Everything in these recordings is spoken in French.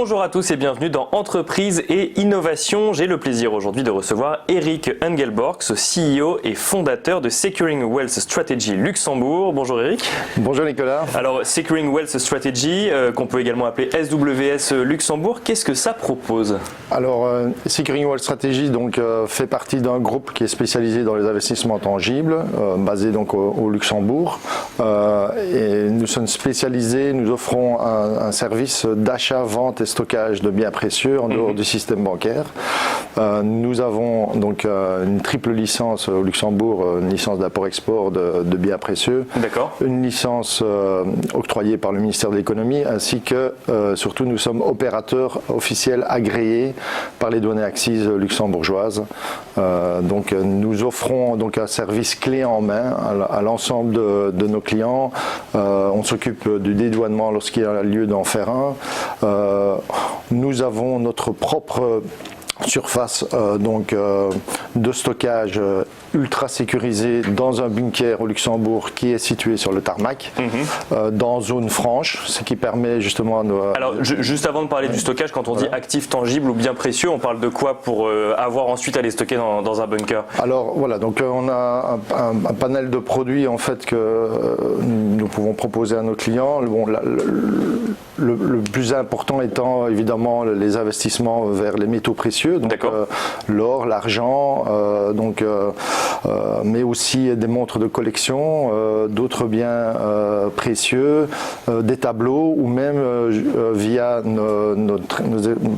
Bonjour à tous et bienvenue dans Entreprise et Innovation. J'ai le plaisir aujourd'hui de recevoir Eric Engelborg, CEO et fondateur de Securing Wealth Strategy Luxembourg. Bonjour Eric. Bonjour Nicolas. Alors Securing Wealth Strategy, qu'on peut également appeler SWS Luxembourg, qu'est-ce que ça propose? Alors Securing Wealth Strategy fait partie d'un groupe qui est spécialisé dans les investissements tangibles, basé donc au Luxembourg. Et nous sommes spécialisés, nous offrons un service d'achat, vente et stockage de biens précieux en dehors du système bancaire. Nous avons donc une triple licence au Luxembourg, une licence d'import-export de biens précieux, une licence octroyée par le ministère de l'économie, ainsi que surtout nous sommes opérateurs officiels agréés par les douanes et accises luxembourgeoises. Donc nous offrons donc un service clé en main à l'ensemble de nos clients. On s'occupe du dédouanement lorsqu'il y a lieu d'en faire un. Nous avons notre propre surface de stockage ultra sécurisée dans un bunker au Luxembourg qui est situé sur le tarmac, dans zone franche, ce qui permet justement à nos... Alors juste avant de parler du stockage, quand on dit actifs tangibles ou biens précieux, on parle de quoi pour avoir ensuite à les stocker dans un bunker? Alors voilà, donc on a un panel de produits en fait que nous pouvons proposer à nos clients. Bon, le plus important étant évidemment les investissements vers les métaux précieux, donc l'or, l'argent, mais aussi des montres de collection, d'autres biens précieux, des tableaux ou même via nos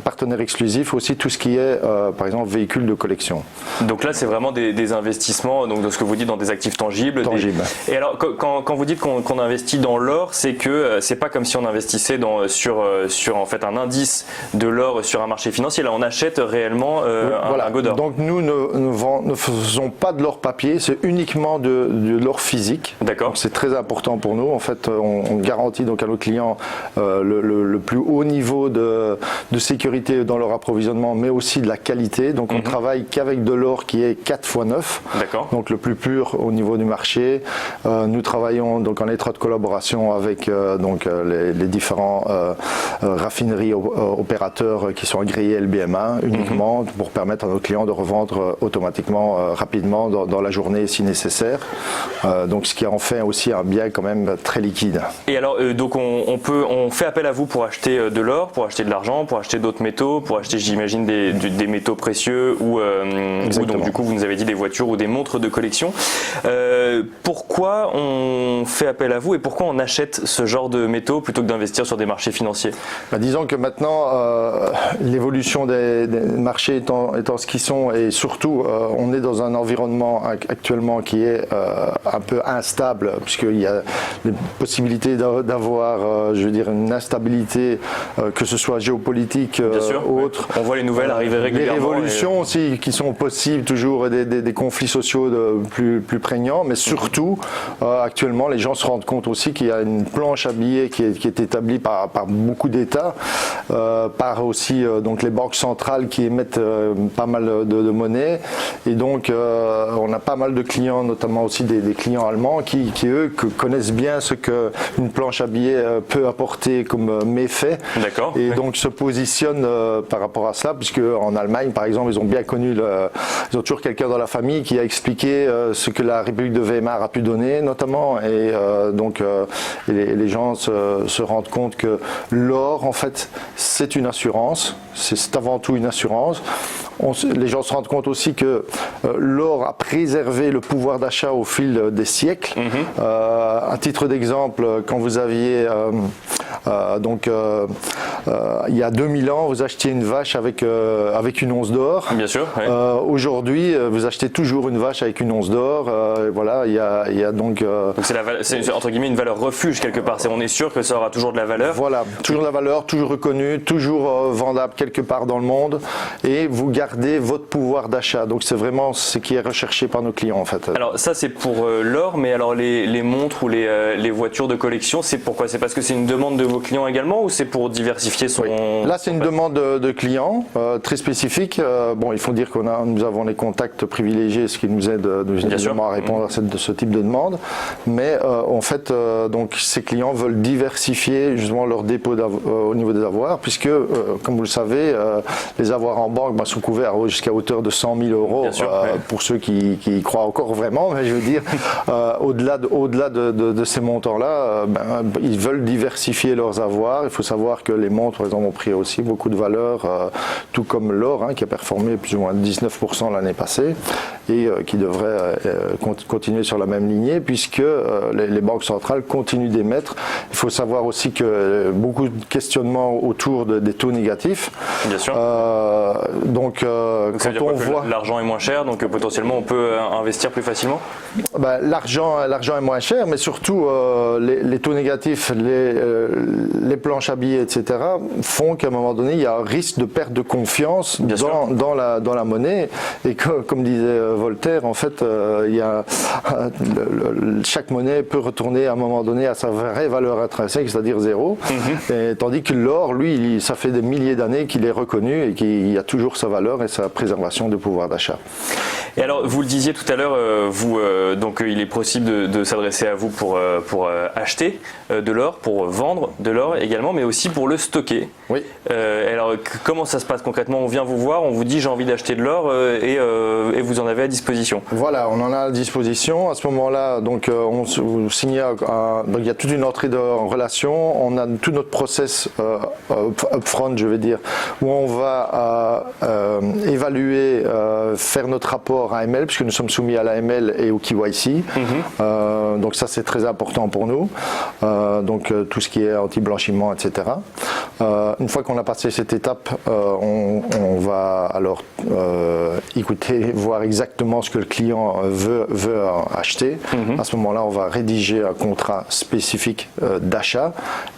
partenaires exclusifs aussi tout ce qui est par exemple véhicules de collection. Donc là c'est vraiment des investissements, donc de ce que vous dites dans des actifs tangibles. Et alors quand vous dites qu'on investit dans l'or, c'est que c'est pas comme si on investissait sur en fait un indice de l'or sur un marché financier. Là on achète réellement un lingot d'or. Donc nous ne faisons pas de l'or papier, c'est uniquement de l'or physique. D'accord. C'est très important pour nous. En fait, on garantit donc à nos clients le plus haut niveau de sécurité dans leur approvisionnement, mais aussi de la qualité. Donc on travaille qu'avec de l'or qui est 4 x 9, donc le plus pur au niveau du marché. Nous travaillons donc en étroite collaboration avec les différents raffineries opérateurs qui sont agréés LBMA uniquement pour permettre à nos clients de revendre automatiquement rapidement dans la journée si nécessaire. Donc ce qui en fait aussi un bien quand même très liquide. Et alors donc on fait appel à vous pour acheter de l'or, pour acheter de l'argent, pour acheter d'autres métaux, pour acheter j'imagine des métaux précieux ou donc du coup vous nous avez dit des voitures ou des montres de collection. Pourquoi on fait appel à vous et pourquoi on achète ce genre de métaux plutôt que d'investir sur des marchés financiers? Disons que maintenant l'évolution des marchés étant ce qu'ils sont et surtout on est dans un environnement actuellement qui est un peu instable puisqu'il y a des possibilités d'avoir je veux dire une instabilité que ce soit géopolitique ou autre. On voit les nouvelles arriver régulièrement. Des révolutions aussi qui sont possibles toujours, des conflits sociaux plus prégnants, mais surtout actuellement les gens se rendent compte aussi qu'il y a une planche à billets qui est établie par beaucoup d'États, par aussi donc les banques centrales qui émettent pas mal de monnaie et donc on a pas mal de clients, notamment aussi des clients allemands qui eux connaissent bien ce qu'une planche à billets peut apporter comme méfait et donc se positionnent par rapport à cela, puisque en Allemagne par exemple ils ont bien connu, ils ont toujours quelqu'un dans la famille qui a expliqué ce que la République de Weimar a pu donner notamment et les gens se rendent compte que l'or en fait c'est une assurance, c'est avant tout une assurance. Les gens se rendent compte aussi que l'or a préservé le pouvoir d'achat au fil des siècles. À titre d'exemple, quand vous aviez il y a 2000 ans, vous achetiez une vache avec une once d'or. Bien sûr. Aujourd'hui, vous achetez toujours une vache avec une once d'or. Voilà, il y a donc c'est entre guillemets une valeur refuge quelque part. On est sûr que ça aura toujours de la valeur. Voilà, toujours de la valeur, toujours reconnue, toujours vendable quelque part dans le monde, et vous gardez votre pouvoir d'achat. Donc c'est vraiment ce qui est recherché par nos clients en fait. Alors ça c'est pour l'or, mais alors les montres ou les voitures de collection, c'est pourquoi? C'est parce que c'est une demande de nouveaux clients également, ou c'est pour diversifier son... Oui. Là, c'est une demande de clients très spécifique. Bon, il faut dire nous avons les contacts privilégiés, ce qui nous aide justement à répondre à ce type de demande. Mais en fait, donc, ces clients veulent diversifier justement leur dépôt au niveau des avoirs, puisque, comme vous le savez, les avoirs en banque sont couverts jusqu'à hauteur de 100 000 euros pour ceux qui y croient encore vraiment. Mais je veux dire, au-delà de ces montants-là, ils veulent diversifier leurs avoirs. Il faut savoir que les montres, par exemple, ont pris aussi beaucoup de valeur, tout comme l'or, qui a performé plus ou moins 19% l'année passée et qui devrait continuer sur la même lignée, puisque les banques centrales continuent d'émettre. Il faut savoir aussi que beaucoup de questionnements autour des taux négatifs. Bien sûr. Donc quand on voit l'argent est moins cher, donc potentiellement on peut investir plus facilement. L'argent est moins cher, mais surtout les taux négatifs, les planches à billets, etc. font qu'à un moment donné il y a un risque de perte de confiance dans la monnaie. Et comme disait Voltaire, en fait, chaque monnaie peut retourner à un moment donné à sa vraie valeur intrinsèque, c'est-à-dire zéro. Et, tandis que l'or, lui, ça fait des milliers d'années qu'il est reconnu et qu'il a toujours sa valeur et sa préservation du pouvoir d'achat. Et alors, vous le disiez tout à l'heure, donc il est possible de s'adresser à vous pour acheter de l'or, pour vendre de l'or également, mais aussi pour le stocker. Oui. Alors, comment ça se passe concrètement? On vient vous voir, on vous dit j'ai envie d'acheter de l'or et vous en avez à disposition. Voilà, on en a à disposition. À ce moment-là, donc on signe, donc il y a toute une entrée en relation. On a tout notre process upfront, je vais dire, où on va évaluer, faire notre rapport AML, puisque nous sommes soumis à l'AML et au KYC. Donc ça, c'est très important pour nous. Donc tout ce qui est anti-blanchiment, etc. Une fois qu'on a passé cette étape, on va alors écouter, voir exactement ce que le client veut acheter. À ce moment-là, on va rédiger un contrat spécifique d'achat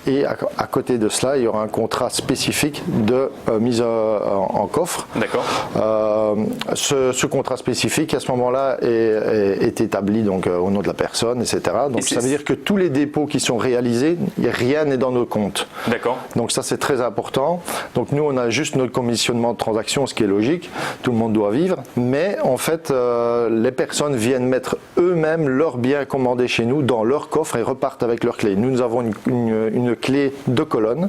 et à côté de cela, il y aura un contrat spécifique de mise en coffre. D'accord. Ce contrat spécifique, à ce moment-là, est établi donc au nom de la personne, etc. Donc ça veut dire que tous les dépôts qui sont réalisés, rien n'est dans nos comptes. D'accord. Donc ça, c'est très important. Donc nous, on a juste notre commissionnement de transaction, ce qui est logique. Tout le monde doit vivre. Mais en fait, les personnes viennent mettre eux-mêmes leurs biens commandés chez nous dans leur coffre et repartent avec leur clé. Nous avons une clé de colonne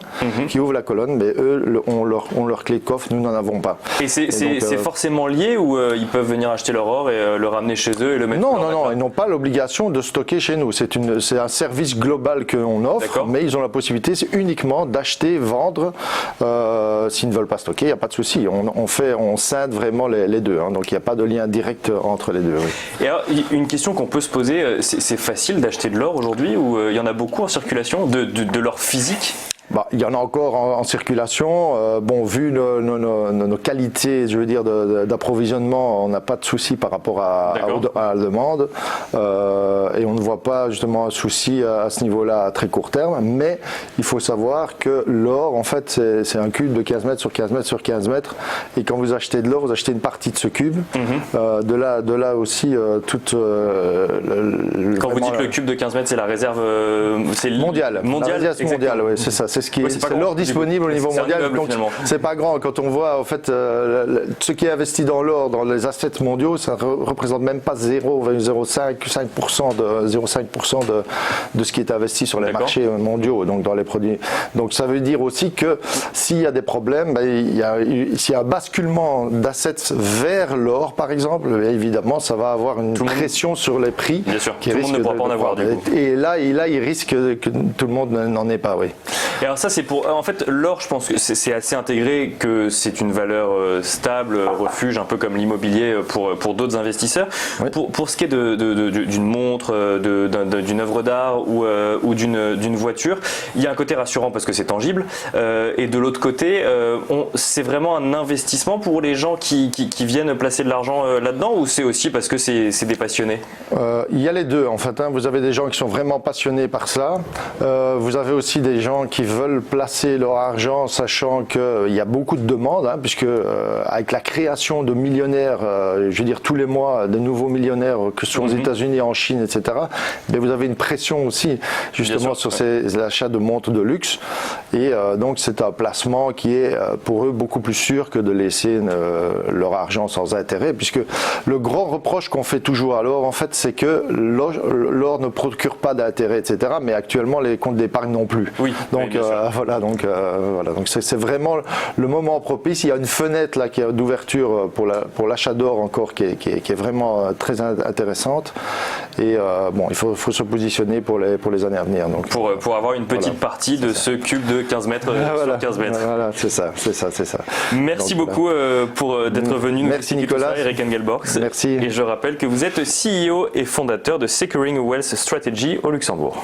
qui ouvre la colonne, mais eux ont leur clé de coffre, nous n'en avons pas. Et c'est forcément lié ou ils peuvent venir acheter leur or et le ramener chez eux et le mettre Non, ils n'ont pas l'obligation de stocker chez nous. C'est un service global qu'on offre, mais ils ont la possibilité uniquement d'acheter, vendre. S'ils ne veulent pas stocker, il n'y a pas de souci. On scinde vraiment les deux. Donc il n'y a pas de lien direct entre les deux. Oui. Et alors, une question qu'on peut se poser, c'est facile d'acheter de l'or aujourd'hui ou il y en a beaucoup en circulation, de l'or physique? Il y en a encore en circulation. Vu nos qualités, je veux dire, d'approvisionnement, on n'a pas de souci par rapport à la demande. Et on ne voit pas justement un souci à ce niveau-là à très court terme. Mais il faut savoir que l'or, en fait, c'est un cube de 15 mètres sur 15 mètres sur 15 mètres. Et quand vous achetez de l'or, vous achetez une partie de ce cube. De là aussi, toute... Quand vous dites le cube de 15 mètres, c'est la réserve mondiale. La réserve mondiale, oui, c'est ça. C'est l'or disponible au niveau mondial. Donc c'est pas grand. Quand on voit en fait ce qui est investi dans l'or, dans les assets mondiaux, ça représente même pas 0,05% de ce qui est investi sur les marchés mondiaux, donc dans les produits. Donc ça veut dire aussi que s'il y a des problèmes, s'il y a un basculement d'assets vers l'or, par exemple, évidemment, ça va avoir une pression sur les prix. Bien sûr. Tout le monde ne pourra pas en avoir du coup. Et là, il risque que tout le monde n'en ait pas, oui. Et alors ça, c'est pour... En fait, l'or, je pense que c'est assez intégré, que c'est une valeur stable, refuge, un peu comme l'immobilier pour d'autres investisseurs. Oui. Pour ce qui est d'une montre, d'une œuvre d'art ou d'une voiture, il y a un côté rassurant parce que c'est tangible. Et de l'autre côté, c'est vraiment un investissement pour les gens qui viennent placer de l'argent là-dedans, ou c'est aussi parce que c'est des passionnés? Il y a les deux, en fait. Vous avez des gens qui sont vraiment passionnés par ça. Vous avez aussi des gens qui veulent veulent placer leur argent, sachant qu'il y a beaucoup de demandes, hein, puisque avec la création de millionnaires, je veux dire tous les mois, de nouveaux millionnaires, que ce soit aux États-Unis, en Chine, etc., mais vous avez une pression aussi, justement, sur ces achats de montres de luxe. Et donc, c'est un placement qui est pour eux beaucoup plus sûr que de laisser leur argent sans intérêt, puisque le grand reproche qu'on fait toujours à l'or, en fait, c'est que l'or ne procure pas d'intérêt, etc., mais actuellement, les comptes d'épargne non plus. Oui, donc, oui, voilà, donc c'est vraiment le moment propice. Il y a une fenêtre là d'ouverture pour l'achat d'or encore qui est vraiment très intéressante. Et bon, il faut se positionner pour les années à venir. Donc, pour avoir une petite partie de ce cube de 15 mètres sur 15 mètres. Voilà, c'est ça. Merci beaucoup d'être venu nous merci expliquer Nicolas. tout ça, Eric Engelborgs. Merci. Et je rappelle que vous êtes CEO et fondateur de Securing Wealth Strategy au Luxembourg.